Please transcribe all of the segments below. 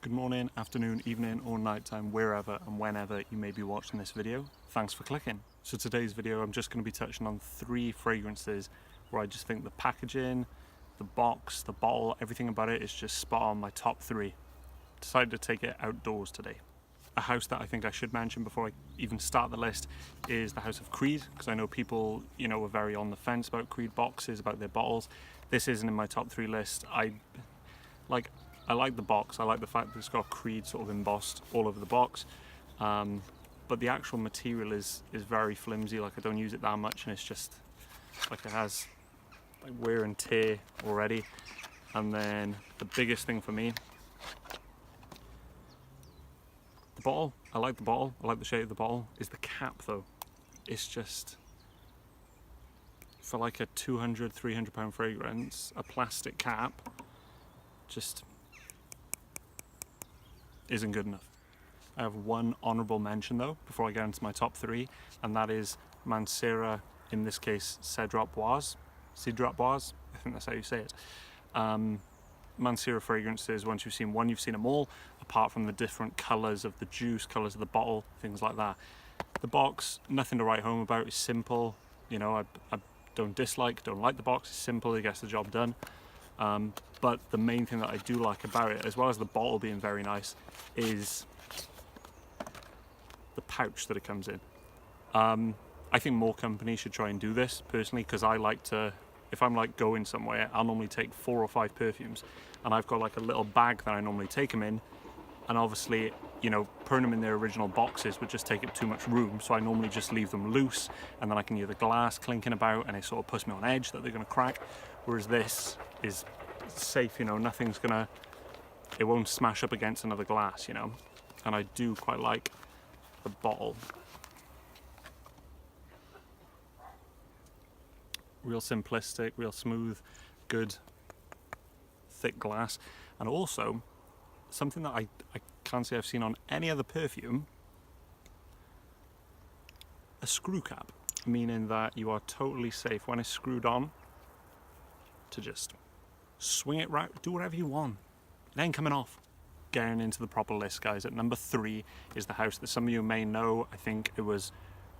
Good morning, afternoon, evening or nighttime, wherever and whenever you may be watching this video. Thanks for clicking. So today's video I'm just going to be touching on 3 fragrances where I just think the packaging, the box, the bottle, everything about it is just spot on, my top 3. Decided to take it outdoors today. A house that I think I should mention before I even start the list is the House of Creed, because I know people, are very on the fence about Creed boxes, about their bottles. This isn't in my top 3 list. I like the box. I like the fact that it's got Creed sort of embossed all over the box, but the actual material is very flimsy. Like, I don't use it that much, and it's just like it has like wear and tear already. And then the biggest thing for me, the bottle. I like the bottle. I like the shape of the bottle. Is the cap though? It's just, for like a 200-300 pound fragrance, a plastic cap just isn't good enough. I have one honourable mention though before I get into my top 3, and that is Mancera, in this case Cedrat Bois. I think that's how you say it. Mancera fragrances, once you've seen one, you've seen them all, apart from the different colours of the juice, colours of the bottle, things like that. The box, nothing to write home about. It's simple. I don't like the box. It's simple, it gets the job done. But the main thing that I do like about it, as well as the bottle being very nice, is the pouch that it comes in. I think more companies should try and do this, personally, because I like to, if I'm like going somewhere, I'll normally take 4 or 5 perfumes, and I've got like a little bag that I normally take them in, and obviously, putting them in their original boxes would just take up too much room, so I normally just leave them loose, and then I can hear the glass clinking about, and it sort of puts me on edge that they're going to crack, whereas this is safe, nothing's gonna, it won't smash up against another glass, and I do quite like the bottle. Real simplistic, real smooth, good, thick glass, and also something that I can't say I've seen on any other perfume, a screw cap, meaning that you are totally safe when it's screwed on to just swing it right, do whatever you want. It ain't coming off. Getting into the proper list, guys. At number 3 is the house that some of you may know. I think it was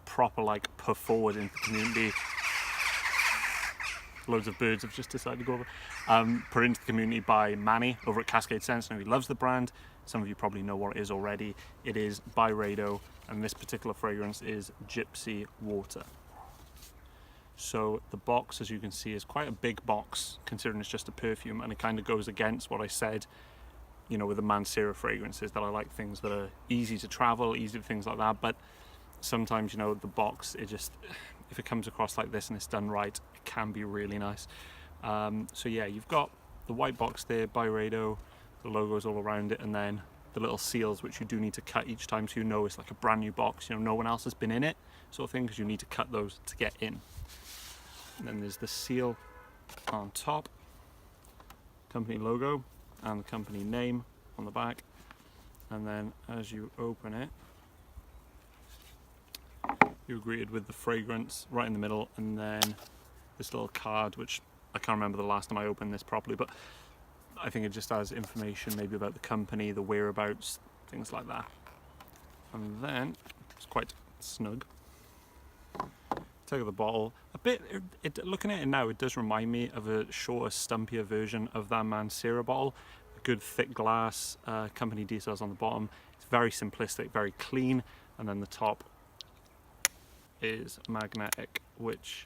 proper put forward into the community. Loads of birds have just decided to go over. Put into the community by Manny over at Cascade Sense. Now, he loves the brand. Some of you probably know what it is already. It is Byredo, and this particular fragrance is Gypsy Water. So the box, as you can see, is quite a big box considering it's just a perfume, and it kind of goes against what I said, with the Mancera fragrances, that I like things that are easy to travel, easy to things like that. But sometimes, the box, it just, if it comes across like this and it's done right, it can be really nice. So yeah, you've got the white box there, Byredo, the logo's all around it, and then the little seals, which you do need to cut each time, so it's like a brand new box, no one else has been in it, sort of thing, because you need to cut those to get in. And then there's the seal on top, company logo and the company name on the back, and then as you open it, you're greeted with the fragrance right in the middle, and then this little card, which I can't remember the last time I opened this properly, but I think it just has information maybe about the company, the whereabouts, things like that. And then it's quite snug. Take out the bottle. A bit, looking at it now, it does remind me of a shorter, stumpier version of that Mancera bottle. A good thick glass, company details on the bottom. It's very simplistic, very clean, and then the top is magnetic, which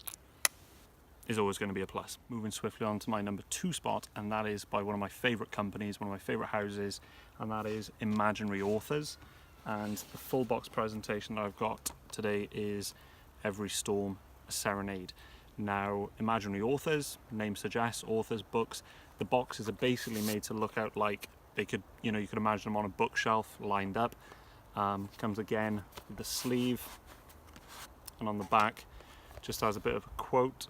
is always going to be a plus. Moving swiftly on to my number 2 spot, and that is by one of my favourite companies, one of my favourite houses, and that is Imaginary Authors. And the full box presentation that I've got today is Every Storm, a Serenade. Now, Imaginary Authors, name suggests, authors, books. The boxes are basically made to look out like they could, you could imagine them on a bookshelf lined up. Comes again with the sleeve, and on the back just has a bit of a quote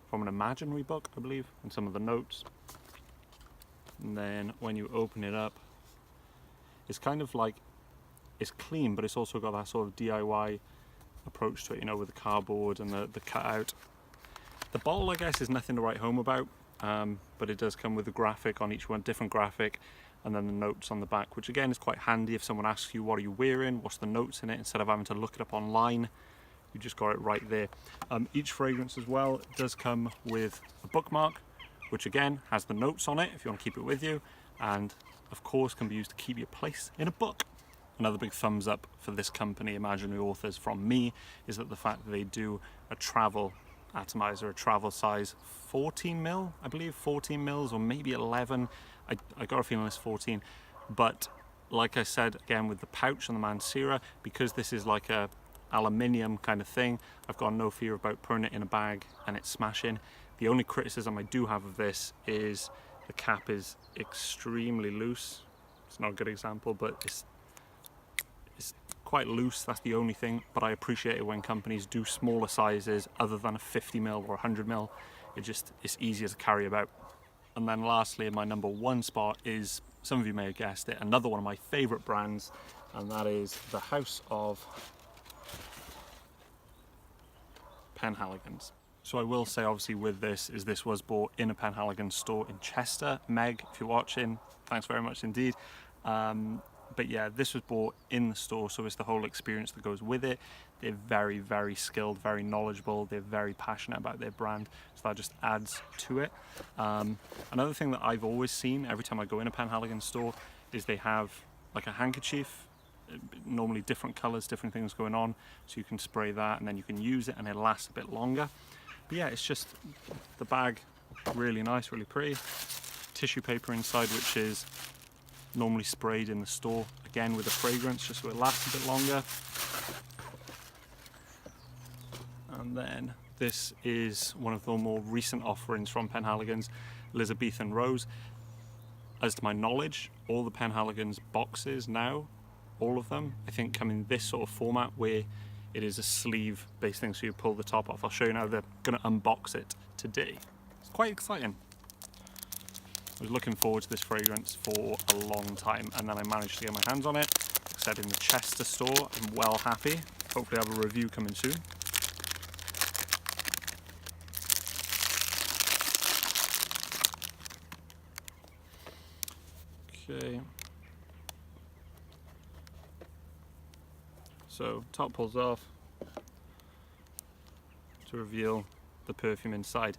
from an imaginary book, I believe, and some of the notes. And then when you open it up, it's kind of like, it's clean, but it's also got that sort of DIY approach to it, with the cardboard and the cutout. The bottle, I guess, is nothing to write home about. but it does come with a graphic on each one, different graphic, and then the notes on the back, which again is quite handy if someone asks you what are you wearing, what's the notes in it, instead of having to look it up online, you just got it right there. Each fragrance as well does come with a bookmark, which again has the notes on it if you want to keep it with you, and of course can be used to keep your place in a book. Another big thumbs up for this company, Imaginary Authors, from me, is that the fact that they do a travel atomizer, a travel size 14 mil, I believe 14 mils, or maybe 11. I got a feeling it's 14, but like I said, again with the pouch on the Mansera, because this is like a aluminium kind of thing, I've got no fear about putting it in a bag and it's smashing. The only criticism I do have of this is the cap is extremely loose. It's not a good example, but it's quite loose, that's the only thing. But I appreciate it when companies do smaller sizes other than a 50 mil or 100 mil. It's easier to carry about. And then lastly, in my number one spot is, some of you may have guessed it, another one of my favorite brands, and that is the House of Penhaligons. So I will say, obviously, with this was bought in a Penhaligon store in Chester. Meg, if you're watching, thanks very much indeed. But yeah, this was bought in the store, so it's the whole experience that goes with it. They're very, very skilled, very knowledgeable. They're very passionate about their brand, so that just adds to it. Another thing that I've always seen every time I go in a Penhaligon store is they have like a handkerchief, normally different colors, different things going on, so you can spray that and then you can use it and it lasts a bit longer. But yeah, it's just the bag, really nice, really pretty. Tissue paper inside, which is normally sprayed in the store, again with a fragrance, just so it lasts a bit longer. And then this is one of the more recent offerings from Penhaligon's, Elizabethan Rose. As to my knowledge, all the Penhaligon's boxes now, all of them, I think come in this sort of format where it is a sleeve based thing, so you pull the top off. I'll show you now, they're going to unbox it today. It's quite exciting. I was looking forward to this fragrance for a long time, and then I managed to get my hands on it. Like I said, in the Chester store, I'm well happy. Hopefully I have a review coming soon. Okay. So, top pulls off to reveal the perfume inside.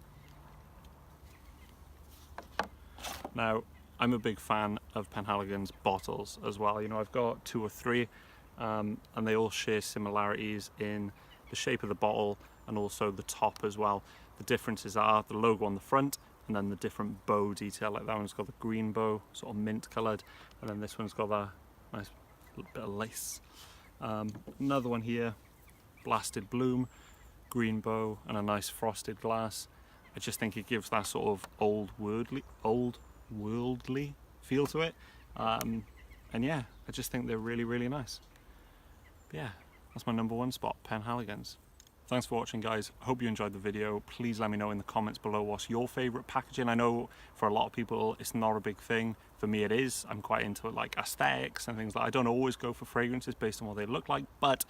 Now, I'm a big fan of Penhaligon's bottles as well. You know, I've got 2 or 3, and they all share similarities in the shape of the bottle and also the top as well. The differences are the logo on the front and then the different bow detail. Like that one's got the green bow, sort of mint coloured, and then this one's got that nice little bit of lace. Another one here, blasted bloom, green bow, and a nice frosted glass. I just think it gives that sort of old worldly feel to it, and yeah, I just think they're really, really nice. But yeah, that's my number one spot, Penhaligons. Thanks for watching, guys. Hope you enjoyed the video. Please let me know in the comments below what's your favorite packaging. I know for a lot of people it's not a big thing. For me it is. I'm quite into like aesthetics and things like that. I don't always go for fragrances based on what they look like, but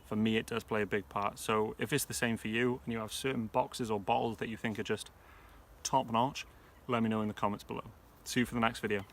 for me it does play a big part. So if it's the same for you and you have certain boxes or bottles that you think are just top notch, let me know in the comments below. See you for the next video.